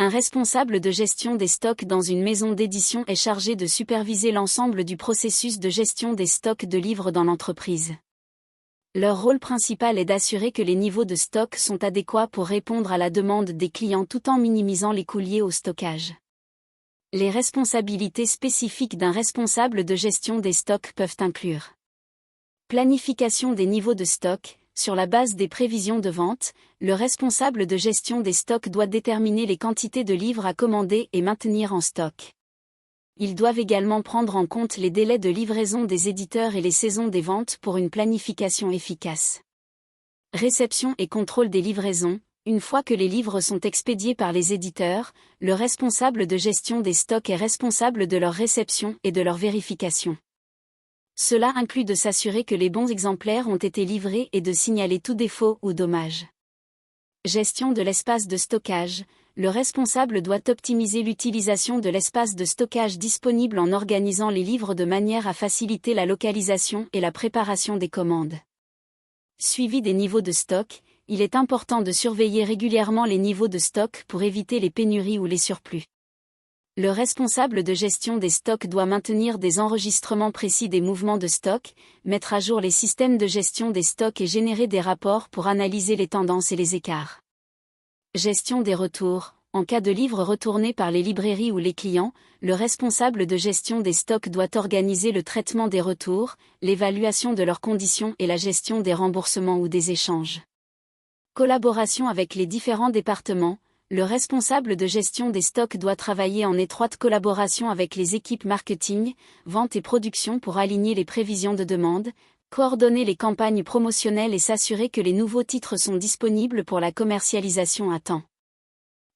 Un responsable de gestion des stocks dans une maison d'édition est chargé de superviser l'ensemble du processus de gestion des stocks de livres dans l'entreprise. Leur rôle principal est d'assurer que les niveaux de stock sont adéquats pour répondre à la demande des clients tout en minimisant les coûts liés au stockage. Les responsabilités spécifiques d'un responsable de gestion des stocks peuvent inclure planification des niveaux de stock. Sur la base des prévisions de vente, le responsable de gestion des stocks doit déterminer les quantités de livres à commander et maintenir en stock. Ils doivent également prendre en compte les délais de livraison des éditeurs et les saisons des ventes pour une planification efficace. Réception et contrôle des livraisons. Une fois que les livres sont expédiés par les éditeurs, le responsable de gestion des stocks est responsable de leur réception et de leur vérification. Cela inclut de s'assurer que les bons exemplaires ont été livrés et de signaler tout défaut ou dommage. Gestion de l'espace de stockage. Le responsable doit optimiser l'utilisation de l'espace de stockage disponible en organisant les livres de manière à faciliter la localisation et la préparation des commandes. Suivi des niveaux de stock. Il est important de surveiller régulièrement les niveaux de stock pour éviter les pénuries ou les surplus. Le responsable de gestion des stocks doit maintenir des enregistrements précis des mouvements de stock, mettre à jour les systèmes de gestion des stocks et générer des rapports pour analyser les tendances et les écarts. Gestion des retours. En cas de livres retournés par les librairies ou les clients, le responsable de gestion des stocks doit organiser le traitement des retours, l'évaluation de leurs conditions et la gestion des remboursements ou des échanges. Collaboration avec les différents départements. Le responsable de gestion des stocks doit travailler en étroite collaboration avec les équipes marketing, vente et production pour aligner les prévisions de demande, coordonner les campagnes promotionnelles et s'assurer que les nouveaux titres sont disponibles pour la commercialisation à temps.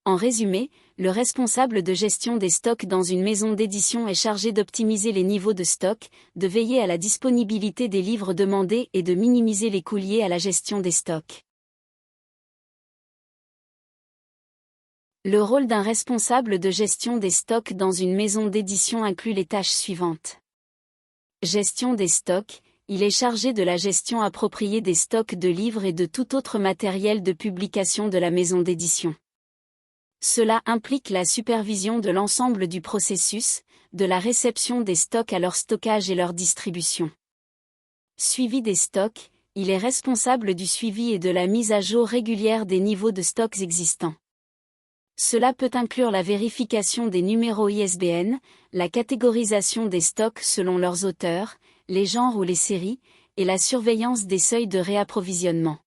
En résumé, le responsable de gestion des stocks dans une maison d'édition est chargé d'optimiser les niveaux de stock, de veiller à la disponibilité des livres demandés et de minimiser les coûts liés à la gestion des stocks. Le rôle d'un responsable de gestion des stocks dans une maison d'édition inclut les tâches suivantes. Gestion des stocks. Il est chargé de la gestion appropriée des stocks de livres et de tout autre matériel de publication de la maison d'édition. Cela implique la supervision de l'ensemble du processus, de la réception des stocks à leur stockage et leur distribution. Suivi des stocks. Il est responsable du suivi et de la mise à jour régulière des niveaux de stocks existants. Cela peut inclure la vérification des numéros ISBN, la catégorisation des stocks selon leurs auteurs, les genres ou les séries, et la surveillance des seuils de réapprovisionnement.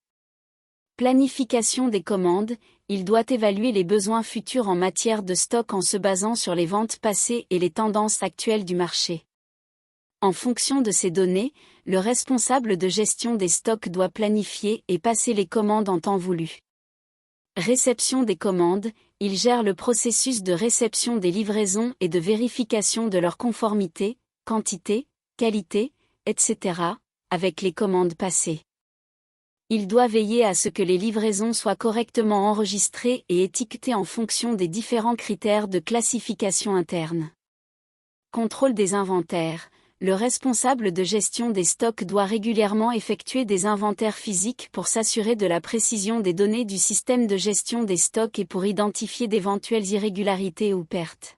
Planification des commandes. Il doit évaluer les besoins futurs en matière de stock en se basant sur les ventes passées et les tendances actuelles du marché. En fonction de ces données, le responsable de gestion des stocks doit planifier et passer les commandes en temps voulu. Réception des commandes. Il gère le processus de réception des livraisons et de vérification de leur conformité, quantité, qualité, etc., avec les commandes passées. Il doit veiller à ce que les livraisons soient correctement enregistrées et étiquetées en fonction des différents critères de classification interne. Contrôle des inventaires. Le responsable de gestion des stocks doit régulièrement effectuer des inventaires physiques pour s'assurer de la précision des données du système de gestion des stocks et pour identifier d'éventuelles irrégularités ou pertes.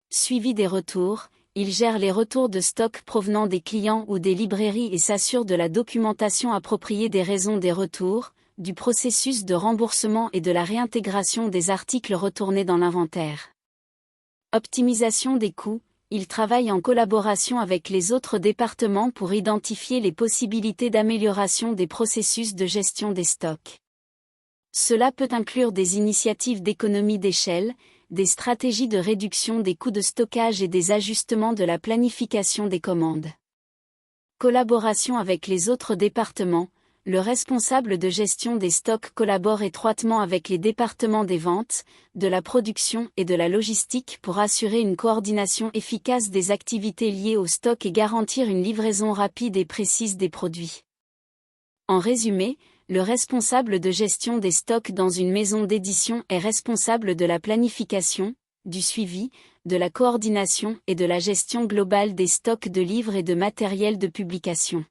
Suivi des retours. Il gère les retours de stock provenant des clients ou des librairies et s'assure de la documentation appropriée des raisons des retours, du processus de remboursement et de la réintégration des articles retournés dans l'inventaire. Optimisation des coûts. Il travaille en collaboration avec les autres départements pour identifier les possibilités d'amélioration des processus de gestion des stocks. Cela peut inclure des initiatives d'économie d'échelle, des stratégies de réduction des coûts de stockage et des ajustements de la planification des commandes. Collaboration avec les autres départements. Le responsable de gestion des stocks collabore étroitement avec les départements des ventes, de la production et de la logistique pour assurer une coordination efficace des activités liées au stock et garantir une livraison rapide et précise des produits. En résumé, le responsable de gestion des stocks dans une maison d'édition est responsable de la planification, du suivi, de la coordination et de la gestion globale des stocks de livres et de matériel de publication.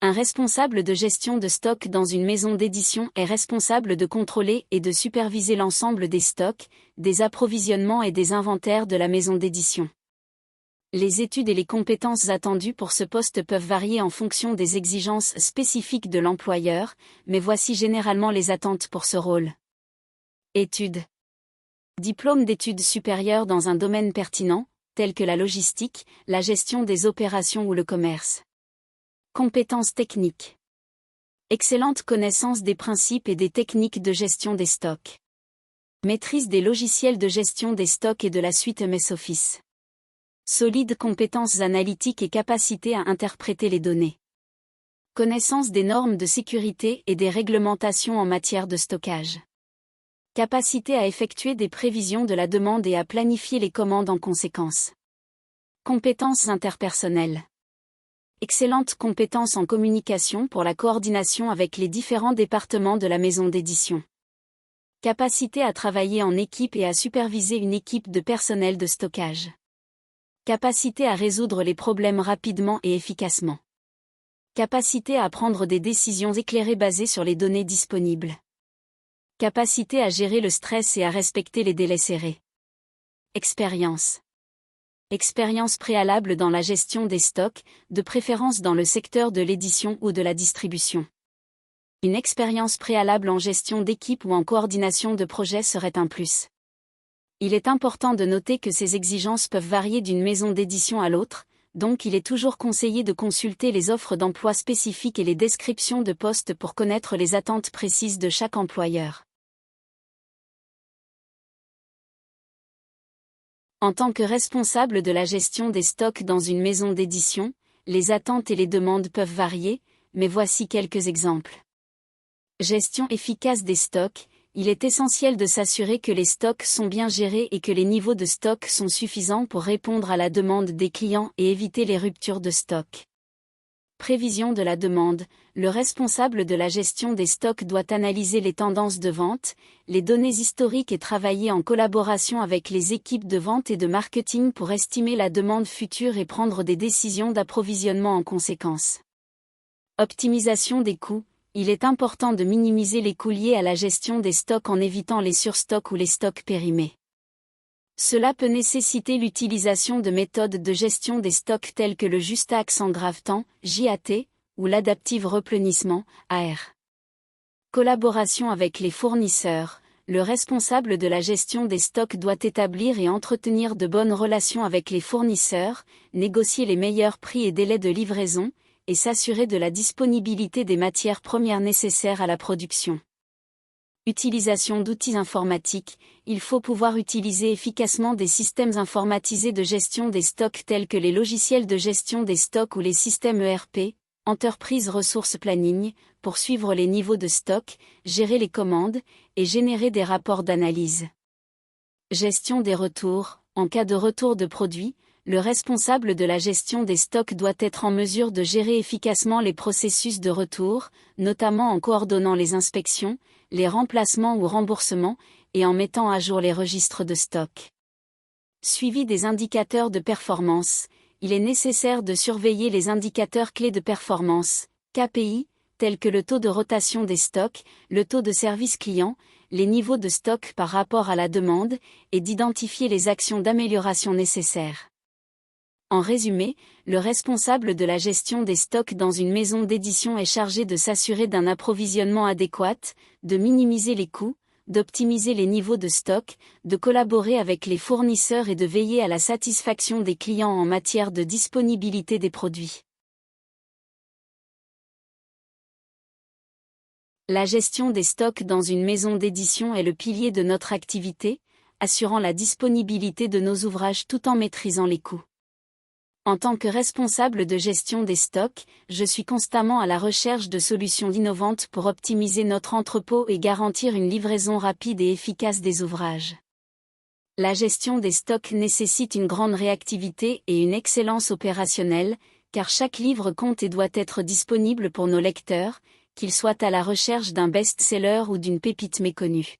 Un responsable de gestion de stock dans une maison d'édition est responsable de contrôler et de superviser l'ensemble des stocks, des approvisionnements et des inventaires de la maison d'édition. Les études et les compétences attendues pour ce poste peuvent varier en fonction des exigences spécifiques de l'employeur, mais voici généralement les attentes pour ce rôle. Études. Diplôme d'études supérieures dans un domaine pertinent, tel que la logistique, la gestion des opérations ou le commerce. Compétences techniques. Excellente connaissance des principes et des techniques de gestion des stocks. Maîtrise des logiciels de gestion des stocks et de la suite MS Office. Solides compétences analytiques et capacité à interpréter les données. Connaissance des normes de sécurité et des réglementations en matière de stockage. Capacité à effectuer des prévisions de la demande et à planifier les commandes en conséquence. Compétences interpersonnelles. Excellentes compétences en communication pour la coordination avec les différents départements de la maison d'édition. Capacité à travailler en équipe et à superviser une équipe de personnel de stockage. Capacité à résoudre les problèmes rapidement et efficacement. Capacité à prendre des décisions éclairées basées sur les données disponibles. Capacité à gérer le stress et à respecter les délais serrés. Expérience. Expérience préalable dans la gestion des stocks, de préférence dans le secteur de l'édition ou de la distribution. Une expérience préalable en gestion d'équipe ou en coordination de projet serait un plus. Il est important de noter que ces exigences peuvent varier d'une maison d'édition à l'autre, donc il est toujours conseillé de consulter les offres d'emploi spécifiques et les descriptions de postes pour connaître les attentes précises de chaque employeur. En tant que responsable de la gestion des stocks dans une maison d'édition, les attentes et les demandes peuvent varier, mais voici quelques exemples. Gestion efficace des stocks. Il est essentiel de s'assurer que les stocks sont bien gérés et que les niveaux de stock sont suffisants pour répondre à la demande des clients et éviter les ruptures de stock. Prévision de la demande. Le responsable de la gestion des stocks doit analyser les tendances de vente, les données historiques et travailler en collaboration avec les équipes de vente et de marketing pour estimer la demande future et prendre des décisions d'approvisionnement en conséquence. Optimisation des coûts. Il est important de minimiser les coûts liés à la gestion des stocks en évitant les surstocks ou les stocks périmés. Cela peut nécessiter l'utilisation de méthodes de gestion des stocks telles que le juste axe en grave-temps, JAT, ou l'adaptive replenissement, AR. Collaboration avec les fournisseurs. Le responsable de la gestion des stocks doit établir et entretenir de bonnes relations avec les fournisseurs, négocier les meilleurs prix et délais de livraison, et s'assurer de la disponibilité des matières premières nécessaires à la production. Utilisation d'outils informatiques. Il faut pouvoir utiliser efficacement des systèmes informatisés de gestion des stocks tels que les logiciels de gestion des stocks ou les systèmes ERP, Enterprise Resource Planning, pour suivre les niveaux de stock, gérer les commandes, et générer des rapports d'analyse. Gestion des retours. En cas de retour de produits, le responsable de la gestion des stocks doit être en mesure de gérer efficacement les processus de retour, notamment en coordonnant les inspections, les remplacements ou remboursements, et en mettant à jour les registres de stock. Suivi des indicateurs de performance. Il est nécessaire de surveiller les indicateurs clés de performance, KPI, tels que le taux de rotation des stocks, le taux de service client, les niveaux de stock par rapport à la demande, et d'identifier les actions d'amélioration nécessaires. En résumé, le responsable de la gestion des stocks dans une maison d'édition est chargé de s'assurer d'un approvisionnement adéquat, de minimiser les coûts, d'optimiser les niveaux de stock, de collaborer avec les fournisseurs et de veiller à la satisfaction des clients en matière de disponibilité des produits. La gestion des stocks dans une maison d'édition est le pilier de notre activité, assurant la disponibilité de nos ouvrages tout en maîtrisant les coûts. En tant que responsable de gestion des stocks, je suis constamment à la recherche de solutions innovantes pour optimiser notre entrepôt et garantir une livraison rapide et efficace des ouvrages. La gestion des stocks nécessite une grande réactivité et une excellence opérationnelle, car chaque livre compte et doit être disponible pour nos lecteurs, qu'ils soient à la recherche d'un best-seller ou d'une pépite méconnue.